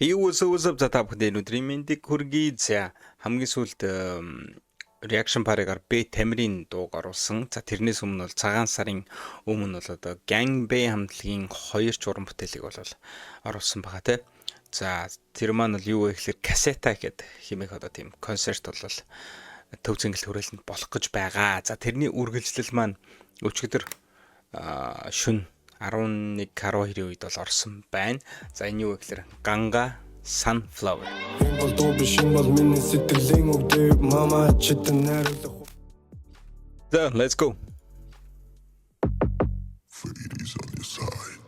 Hey, what's up за та бүхэнд өнөөдрийн мэндийг хүргэе. За хамгийн сүүлд reaction парагаар Б Тамирын дууг оруулсан. За тэрнээс өмнө бол цагаан сарын өмнө бол одоо Gang Bang хамтлагийн 2 уран бүтээлийг бол оруулсан байгаа те. За тэр маань бол юу вэ гэхээр кассета гэдэг хэмээх одоо тийм концерт бол төв зингэл хүрээлэнд болох гэж байгаа. За тэрний үргэлжлэл маань өчигдөр шүн 11-12-ийн үед бол орсон байна. За энэ юу вэ гэхээр Ganga Sunflower. Бол дуу биш юм бол миний сэтгэлийн өвдөө мама читэн найруулах. So, let's go. Freddy's on your side.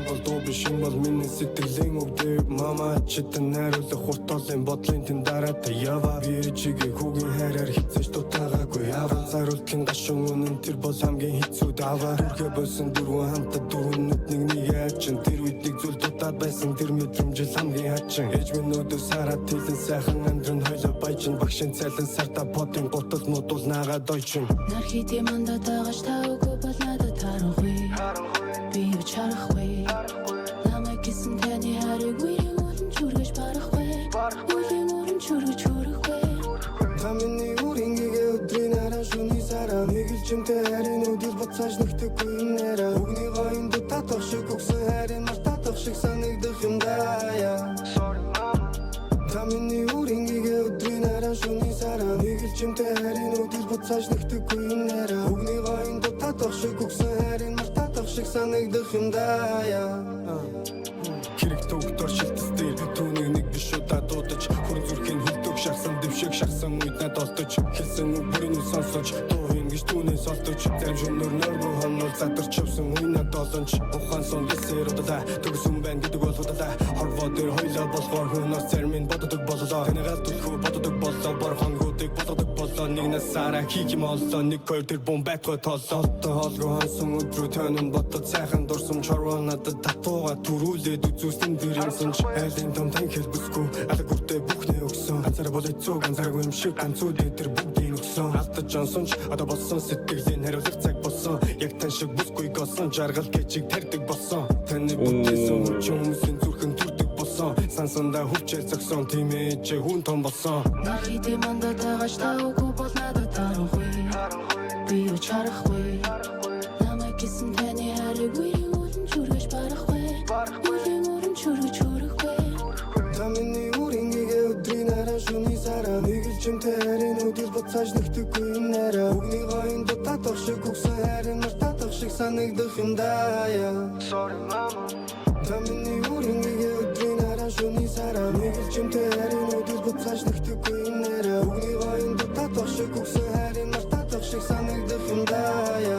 Бол дуу биш юм бол миний сэтгэлийн өвдөө мама читэн найруулах хурталын бодлын тэн дараа та ява би чигээ хүүгийн хайраар хизэж дутаагаагүй ява заруултын гашуун үнэн тэр бол хамгийн хэцүү даваа үргэ болсон дөрвөн хамтад дөрвөн нүднийг нэг яачин тэр үед нэг зүйл дутаад байсан тэр мэдрэмжил хамгийн хачин ээж минь өдөө сараад тэлэн сайхан амьдрын хойлоо баячин багшин цайлан сарда потын гутал модул наагаад ойчин нар хийдий мандат агаш таагүй бол надад тарахгүй би юу чарахгүй намайг гисэн таны хариг үеийн улан чүргэж барахгүй үеийн улан чүргэж хөрөхгүй Тамины үрингээ өдрийн араа шүний сараа мэгэлжимтэй харин өдөр бацааж нэгтэхгүй нэраа өгний гоён дутаах шиг өгсөн харин мартаах шиг санагдах юм даа Тамины үрингээ өдрийн араа шүний сараа мэгэлжимтэй харин өдөр бацааж нэгтэхгүй нэраа өгний гоён дутаах шиг өгсөн харин мартаах шиг санагдах юм даа Хэрэг төгтөр шилтсдэр түүнийг нэг биш удаа дуудаж хүрэн зүрхийн хөлдөг шахсан дэвшиг шахсан үед надад олдож хэлсэн үг бүрийн сонсож дуу ингэж түүнээс олдож зарим шөнөөр нөргөө хонол задарч явсан үе долонч ухаан сон дэсэр удаа төгсөн байна гэдэг бол удаа хорвоо дээр хойлоо болохоор хүнээс зарим нь боддог боллоо танайгаа түлхүү боддог боллоо борхонгуудыг боддог боллоо нэг насаараа хийх юм оллоо нэг хоёр тэр бом байтгай толлоо хоолгоо хансан өдрөө тань бодод сайхан дурсам чорвоо надад татууга төрүүлээд үзүүлсэн дэрэмсэн ч айлын том тань хэлбэсгүй алга үртэй бүхнээ өгсөн ганцаар бол эцүү ганцааргүй юм шиг ганцууд тэр бүгдийг өгсөн алдаж онсон ч одоо болсон сэтгэлийн хариулах цаг болсон яг тань шиг бүсгүй госон жаргал гэчиг тарьдаг болсон таны бүтээсэн хүмүүсийн зүрхэн төрдөг болсон сансандаа хүчээр зогсон тийм ээж хүн том болсон нар хийдий мандат агаш таагүй бол надад тарахгүй би юу чарахгүй намайг гисэн таны хариг үеийн улан чүргэж барахгүй үеийн улан чүргэж хөрөхгүй Тамины үрингээ өдрийн араа шүний сараа мэгэлжимтэй харин өдөр бацааж нэгтэхгүй нэраа өгний гоён дутаах шиг өгсөн харин мартаах шиг санагдах юм даа Sorry mama Тамины үрингээ өдрийн араа шүний сараа мэгэлжимтэй харин өдөр бацааж нэгтэхгүй нэраа өгний гоён дутаах шиг өгсөн харин мартаах шиг санагдах юм даа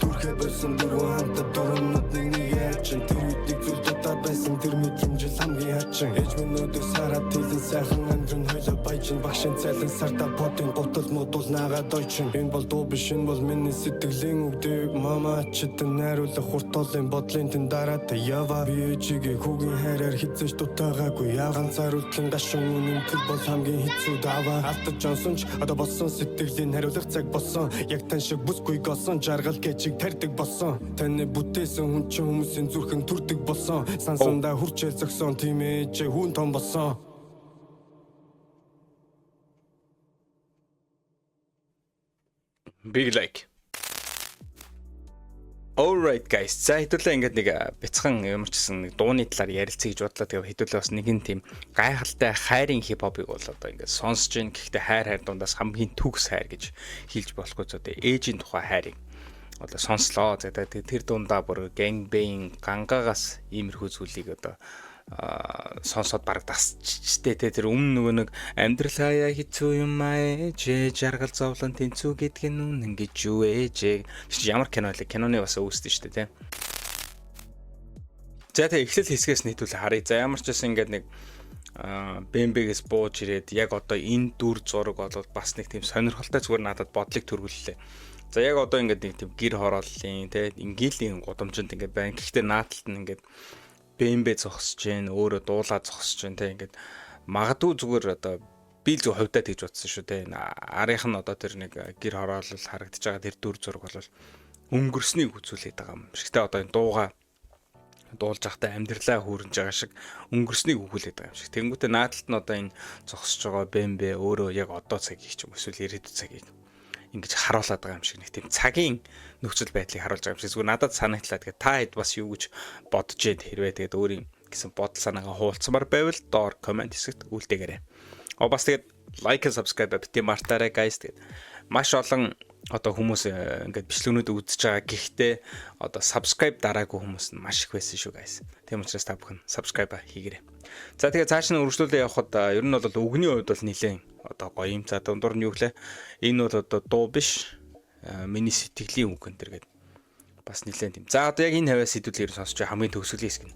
Түрхэ болсон дөрвөн хамтад дөрвөн нүднийг нэг яачин тэр үед нэг зүйл дутаад байсан тэр мэдрэмжил хамгийн хачин ээж минь өдөр сараад тэлэн сайхан амьдрын хойлоо баячин багшин цайлан сарда потын гутал модул наагаад ойчин энэ бол дуу биш энэ бол миний сэтгэлийн өвдөө мама читэн найруулах хурталын бодлын тэн дараа та ява би чигээ хүүгийн хайраар хизэж дутаагаагүй ганцаар үлдлэн гашуун үнэн тэр бол хамгийн хэцүү даваа алдаж онсон ч одоо болсон сэтгэлийн хариулах цаг болсон яг тань шиг бүсгүй госон жаргал гэчиг тарьдаг болсон таны бүтээсэн хүн чинь хүмүүсийн зүрхэн төрдөг болсон сансандаа хүрчээр зогсон тийм ээж хүн том болсон Big like. Alright guys. За хэдүүлээ ингээд нэг бяцхан ямар ч гэсэн нэг дууны талаар ярилцъя гэж бодлоо. Тэгээ хэдүүлээ бас нэгэн тийм гайхалтай хайрын хипхопыг бол одоо ингээд сонсож гин. Гэхдээ хайр дундаас хамгийн төгс хайр гэж хэлж болохгүй зөө. Ээжийн тухай хайрыг одоо сонслоо. За тэр дундаа бүр Gang Bang Gangagаас иймэрхүү зүйлийг одоо сонсоод бараг тасчтэй тэр өмнө нөгөө нэг амьдрал хаяа хэцүү юм ээж жаргал зовлон тэнцүү гэдг нь үнэн гэж юу ээж ямар кино вэ киноны бас үүсдэн штэ тий. За тэг эхлэл хэсгээс нийтүүл харъя. За ямар ч байсан ингээд нэг Бэмбэгээс бууж ирээд яг одоо энэ дүр зураг бол бас нэг тийм сонирхолтой зүгээр надад бодлыг төрүүллээ. За яг одоо ингээд нэг тийм гэр хорооллын тий ингээлийн гудамжинд ингээд байна. Гэхдээ наадталт нь ингээд бэмбэ зогсож जैन өөрөө дуулаа зогсож जैन те ингээд магадгүй зүгээр одоо би л зөв хувьдаа тэгж бодсон шүү те арийнх нь одоо тэр нэг гэр хороолол харагдаж байгаа тэр дүр зураг бол өнгөрснийг үзүүлээд байгаа юм шиг те одоо энэ дууга дуулж байхдаа амьдралаа хүүрнж байгаа шиг өнгөрснийг өгүүлээд байгаа юм шиг. Тэнгүүтээ наадалт нь одоо энэ зогсож байгаа бэмбэ өөрөө яг одоо цагийг ч юм эсвэл ирээдүйн цагийг ингэж харуулад байгаа юм шиг нэг тийм цагийн нөхцөл байдлыг харуулж байгаа юм шиг. Зүгээр надад санагдлаа. Тэгээд та хэд бас юу гэж бодож байна хэрвээ тэгээд өөрийн гэсэн бодол санаагаа хуваалцмаар байвал доор комент хэсэгт үлдээгээрэй. Бас тэгээд лайк and subscribe бити мартаарай guys. Тэгээд маш олон одоо хүмүүс ингээд бичлэгнүүд үзэж байгаа. Гэхдээ одоо subscribe дараагүй хүмүүс нь маш их байсан шүү guys. Тийм учраас та бүхэн subscribe хийгээрэй. За тэгээ цааш нь үргэлжлүүлээ явхад ер нь бол үгний хувьд бол нэлээд одоо гоё юм. За дундуур нь юу гэлээ? Энэ бол одоо дуу биш. Миний сэтгэлийн үг энэ төр гэдэг. Бас нэлээд юм. За одоо яг энэ хаваа сэдвүүдээр сонсож хамгийн төгсгөлийн хэсэг нь.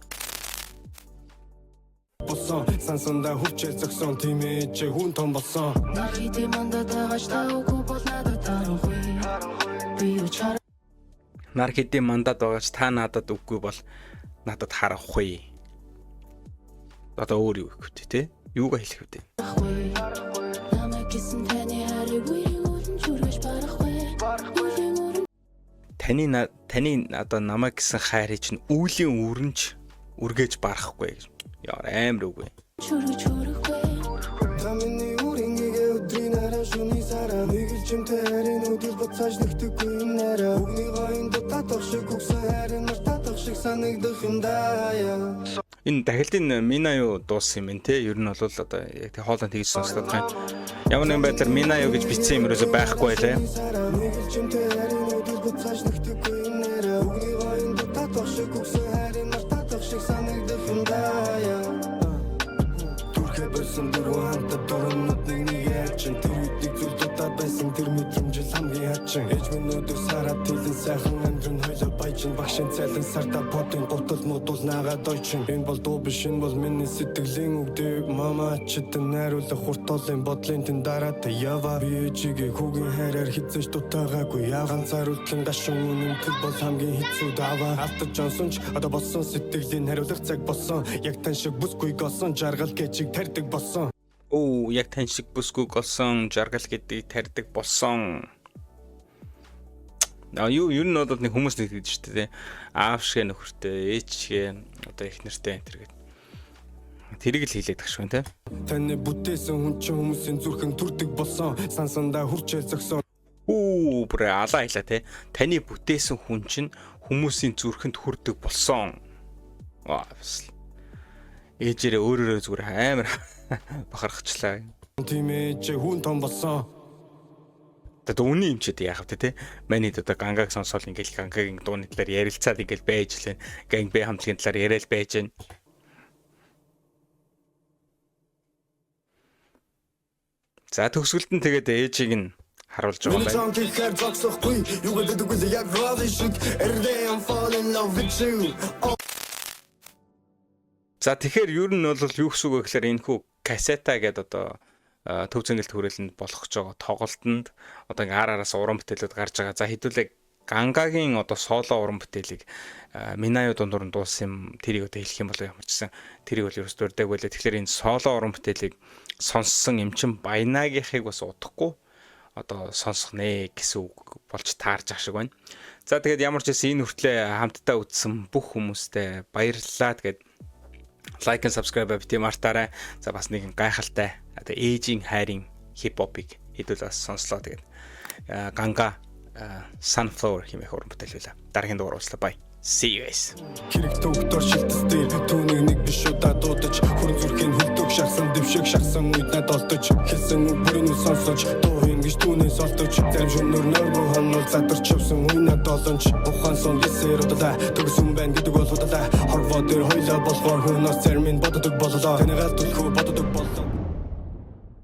Болсон сансанда хүчээр зогсон тийм ээ хүн том болсон. Нархити мандат агаш та үгүй бол надад таранхуй. Би учаар Нар хэдийн мандат байгаач та надад үгүй бол надад харахгүй. Одоо өөр юу гэх вэ те? Юугаа хэлэх вэ? намайг гисэн таны хариггүй үлэн чүргэж барахгүй. Таны одоо намайг гэсэн хайрыг чинь үүлийн үрэнж үргэж барахгүй гэж. Яа амар үгүй. Чүргэж Тамины үрингээ өдрийн арай шүний сараа мэгэлчэмтэй харин өдөр буцааж нэгтгэхгүй юм нэрэ Үгний гоён дотаадах шиг үгсэн харин мартаадах шиг санагдах юм даа. Энэ дахилтын Мина юу дууссан юм те? Ер нь бол одоо яг тэг хоолой тэгж сонсдог юм. Ямар нэгэн байдлаар Мина юу гэж бичсэн юм ерөөсөй байхгүй байлаа. Мэгэлчэмтэй харин өдөр буцааж нэгтгэхгүй юм нэрэ Үгний гоён дотаадах шиг үгсэн харин мартаадах шиг санагдах юм даа. Түрхэ байсан дөрвөн хамтад дөрөнөд нэг яачин тэр үдийг зүр дутаад байсан тэр мэдрэмжил хамгийн хачин ээж минь өдөр сараад тэлэн сайхан амьдрын хойлоо баяжин багшин цайлан сартаа потын гутал модул наагаад ойчин энэ бол дуу биш энэ бол миний сэтгэлийн үгдэг мама читэн найруулах хуртолын бодлын тэн дараа та ява би ээжигээ хүүгийн хайраар хизээж дутаагаагүй яа ганцаар үлдлэн дашин үнэмтэл бол хамгийн хэцүү даваа автаж жонсонч одоо болсон сэтгэлийн хариулах цаг болсон яг тань шиг бүсгүй голсон жаргал гэжиг тарьдаг болсон. Оо яг тань шиг бүсгүй голсон жаргал гэдгийг тарьдаг болсон. Юу ер нь бол нэг хүмүүс нэг гэдэг шүү дээ. Аав шиг нөхөртэй, ээж шиг одоо их нэртэй энэ төр гэдэг. Тэрийг л хийлээд тах шүү те. Таны бүтээсэн хүн чинь хүмүүсийн зүрхэн түрдэг болсон. Сансандаа хүрчээ зогсон. Бүр алаа хэлаа те. Таны бүтээсэн хүн чинь хүмүүсийн зүрхэнд хүрдэг болсон. Ээжээрээ өөрөөрөө зүгээр амар бахархчлаа. Тийм ээ хүн том болсон. Тэгээд үний юм ч гэдэг яах вэ те? Манайд одоо гангааг сонсоол ингээл гангагийн дууны талаар ярилцаад ингээл байж лээ. Ганг бэ хамтлагийн талаар яриад байж гэн. За төгсгөлд нь тэгээд ээжийг нь харуулж байгаа юм байна. За тэгэхээр ер нь бол юу гэсэн үг вэ гэхээр энэ хүү кассета гэдэг одоо төв зөнгөлт хүрээлэнд болгож байгаа тоглолтод одоо ингээ араараас уран бүтээлүүд гарч байгаа. За хэдүүлээ гангагийн одоо соло уран бүтээлийг Минаю дундуур нь дуусан юм тэрийг одоо хэлэх юм бол ямар ч гэсэн тэрийг бол ерөөс дурдаг байлаа. Тэгэхээр энэ соло уран бүтээлийг сонссон эмчин Баянагийнхыг бас удахгүй одоо сонсох нэ гэсэн үг болж таарж ах шиг байна. За тэгээд ямар ч гэсэн энэ хүртлээ хамтдаа үзсэн бүх хүмүүстээ баярлалаа. Тэгээд лайк and subscribe бити мартаарай. За бас нэгэн гайхалтай одоо ээжийн хайрын хипхопыг хэдүүл бас сонслоо. Тэгээд ганга Sunflower хэмээх уран бүтээл байлаа. Дараагийн дугаар уулзлаа. Bye. See you guys. Хэрэг төгтөр шилтстэй түүнийг нэг биш удаа дуудаж хүрэн зүрхийн хөлдөг шахсан дэвшиг шахсан үед надад олдож хэлсэн үг бүрийн сонсож дуу ингэж түүнээс олдож зарим шөнөөр нөргөө хонол задарч явсан үе надад олонч ухаан сон дэсээр удаа төгсөн байна гэдэг бол удаа хорвоо дээр хойлоо болохоор хүнээс зарим нь боддог боллоо танайгаа түлхүү боддог боллоо